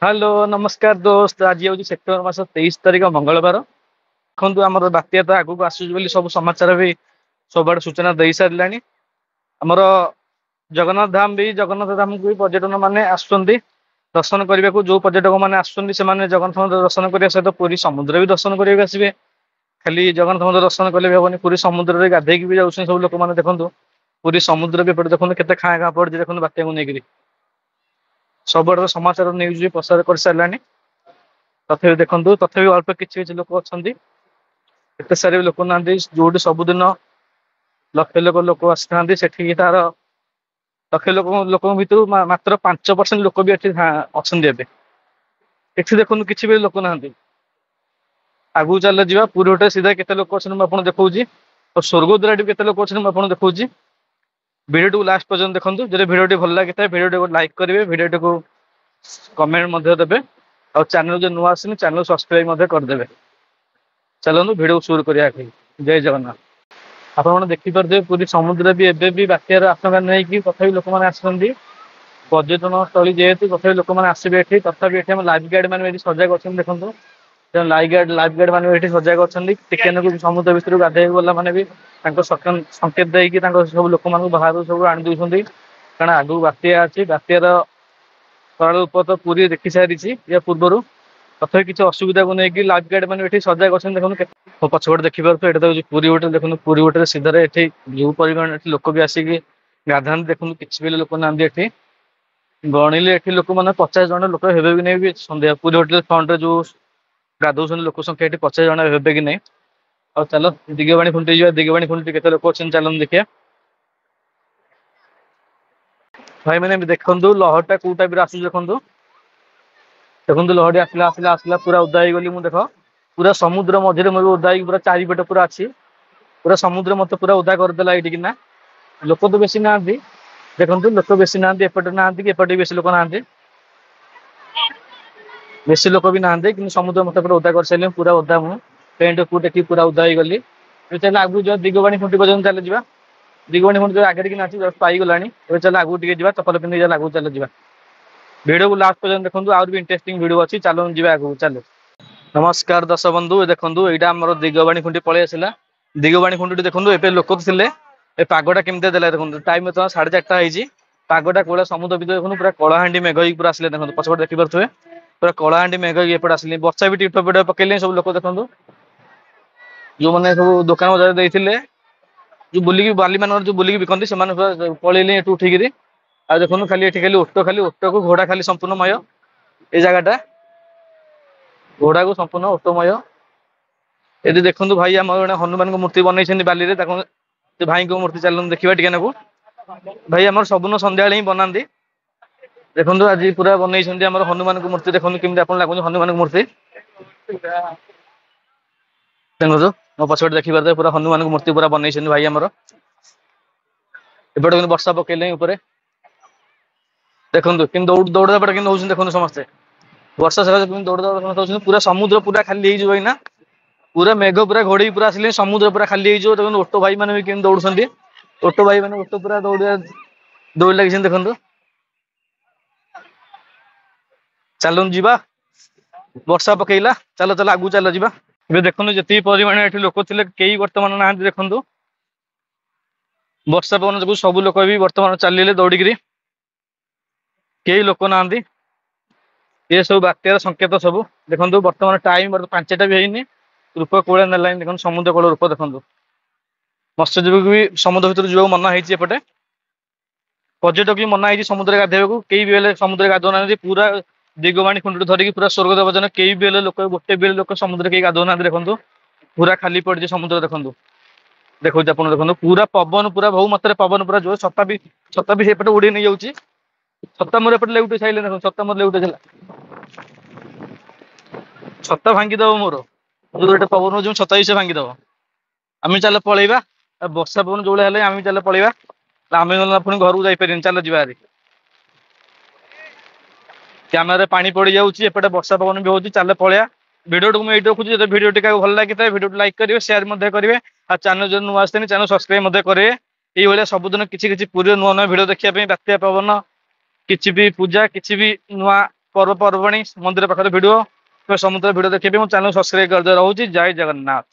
Hello नमस्कार दोस्त। आज हूँ सेप्टेम्बर मास 23 तारीख मंगलवार। देखो आम बात्या तो आगू आसूँ सब समाचार भी सब सूचना दे सारा। आमर जगन्नाथ धाम भी जगन्नाथ धाम को भी पर्यटन माने आसुँच दर्शन करने को। जो पर्यटक मैंने आसुँच जगन्नाथ मंदिर दर्शन करने सहित पूरी समुद्र भी दर्शन करने आसवे। खाली जगन्नाथ मंदिर दर्शन कले भी हेनी, पूरी समुद्र में गाधेक भी जाऊँ सब लोक मैंने। देखो पूरी समुद्र भी एपटे देखो के खाँ खाँ पड़ी। देखो बात्या को लेकर सब समाचार न्यूज भी प्रसार कर सारा। तथापि देखो तथापि अल्प किसी किसी लोक अच्छा एत सारे लोक ना जो सबुदिन लक्ष लोक आसी सेठी तार लक्ष लोक भर मात्र 5% लोक भी अच्छा एठी देखो किसी भी लोक ना। आगू चल जा पूरी होटे सीधा केते लोक अच्छे मुझे देखा और स्वर्गद्वार के लोक अच्छे मुझे देखा। वीडियो को लास्ट पर्यटन देखो। जो वीडियो भल लगी था वीडियो को लाइक करेंगे, वीडियो को कमेंट देवे और चैनल जो नुआ आसनी चैनल सब्सक्राइब करदे। चलो वीडियो शुरू करिया। जय जगन्नाथ। आपने देखिपे पूरी समुद्र भी एबे भी बात्यार आशंका नहीं तथा लोक मैंने आसुँच पर्यटन स्थली जेहेतु तथा लोक मैंने आसवे। तथा लाइफ गार्ड मैंने सजग अच्छा। देखो लाइफ गार्ड मैंने सजग अच्छा टिके समुद्र भितर गाधे गला मैंने भी संकेत देकी सब लोक मान बाहर सब आनी दौरान। कारण आगू बात्या अच्छी बात्यार तल उप तो पूरी देखी सारी या पूर्वर तथा किसी असुविधा को लेकिन लाइफ गार्ड मैंने सजग अच्छा। देखो पछपटे देखिपे तो पूरी होटेल। देखो पूरी होटेल सीधार जो परिमाण लोक भी आसिक गाधा देखो किसी भी लोक ना गणिले लोक मैंने 50 जन लोक हे कि नहीं भी सन्देह। पूरी होटेल फ्रंट जो गाधौन लोक संख्या 50 जन हे कि नहीं। और चलो दिगवाणी खुंटी जा। दिगवाणी खुंटी के लोक अच्छे चलो देखिए। भाई मैंने देखु लहरटा कौ टाइप आस देखु। देखो लहरी आसला आसला आसला पूरा उदा हो गली। देख पूरा समुद्र मझे मुझे उदा पूरा चारिपटे पूरा अच्छी पूरा समुद्र मत पूरा उदा करदेला ये ना। लोक तो बेसी ना देखो लोक बेसी ना एपटे ना कि एपटे बेसी लोक ना बेसी लोक भी ना कि समुद्र मत पूरा उदा कर सारे। पूरा उदा मु पेंट को टेक पूरा उदा हो गली। चल आगू जो दिगवाणी खुंटी पर्यटन चल जा। दिगवाणी खुंटी जो आगे ना पाईगला। चल आगू टे चपल पिंधि आगू चल जा। वीडियो को लास्ट पर्यटन देखो आउर भी इंटरेस्टिंग वीडियो अच्छी। चलो जी आगू चलो। नमस्कार दर्शक बंधु। देखो यहाँ आम दिगवाणी खुंटी पलि आसला। दिगवाणी खुंटी देखो ए लोक थे ए पगटा केमती देला। देखो टाइम तो 4:30 पगटा कौड़ा समुद्र भर देखो पूरा कलाहां मेघ पूरा आसे। देखो पछपटे देखिपे पूरा कलाहां मेघ एपटे आसिले। वर्षा भी टिप पकड़े सब लोक। देखो जो मैंने सब दुकान बजार देते जो बुलिकी बाली मान जो बुलिकी बिकती से पलैले उठिकी। आ देखो खाली खाली ओट को घोड़ा खाली संपूर्णमय ये जगटा घोड़ा को संपूर्ण ओटमय। ये देखो भाई आम हनुमान को मूर्ति बनई बाली भाई को मूर्ति चल देखा टे ना। भाई आम सबुन सन्ध्या ही बनाती। देखो आज पूरा बनई हनुमान को मूर्ति। देखो कमी आप लगुच हनुमान को मूर्ति देखो मो पछपटे देखिए पूरा हनुमान को मूर्ति पूरा बनई भाई आमर एपटे वर्षा पकड़े ऊपर। देखो कि दौड़ा पटे कि देखो समस्ते वर्षा सकाशे दौड़ दौड़ पूरा समुद्र पूरा खाली होना। पूरा मेघ पूरा घोड़ी पूरा आसिले समुद्र पूरा खाली हो। देखो ओटो भाई मैंने भी दौड़ ओटो भाई मैंने ओटो पूरा दौड़ दौड़ लगे। देखो चलो जीवा वर्षा पकईला। चलो चलो आगू चल जा। देखो जी परिमाण ये लोक थे कई बर्तमान ना। देखो वर्षा पवन जो सब लोक भी बर्तमान चलिए दौड़िकी कई लोक ना। ये सब बात्यार संकेत सब। देखो बर्तमान टाइम 5टा भी है रूप कौड़ा ना। देखो समुद्र कूल रूप देखो मत्स्यजीवी भी समुद्र भर जो मना होपटे पर्यटक भी मना है समुद्र गाधे को। कई भी समुद्र गाधो ना। पूरा दिगवाणी खुंटी धरिकी पूरा स्वर्गदेव जन कई भी लोक गोटे भी लोक समुद्र कई गाधो ना। देखो पूरा खाली पड़ी समुद्र। देखो देखो देखो पूरा पवन पूरा बहु मात्रा पवन पूरा जो छता भी सेपटे उड़ी नहीं जाऊँगी। छता मोर एपटे लेउटे साइले। देखो छता मोर लेउटे छता भांगीदेव मोर जो पवन हो छता भी से भांगीदेव। आम चल पलैया वर्षा पवन जो हेल्ले आम चल पलैया। आम पुणी घर को जापर चल जा। कैमेरा पानी पड़ जाऊँगी एपटे वर्षा पवन भी होती। चल पलैया वीडियो को मुझे रखुच्छी। जो वीडियो टी भल लगी था वीडियो लाइक करेंगे शेयर करेंगे और चैनल जो नुआ आसते चैनल सब्सक्राइब करेंगे। ये सबुदिन किसी पूरी नुआ नुआ वीडियो देखा बात्या पवन किसी भी पूजा किसी भी नुआ ପର୍ବପର୍ବାଣୀ ମନ୍ଦିର ପାଖରେ ଭିଡ଼ିଓ କିମ୍ବା ସମୁଦ୍ର ଭିଡ଼ିଓ ଦେଖିବା ପାଇଁ ମୋ ଚ୍ୟାନେଲ ସବସ୍କ୍ରାଇବ କରିଦେବାର ରହୁଛି। ଜୟ ଜଗନ୍ନାଥ।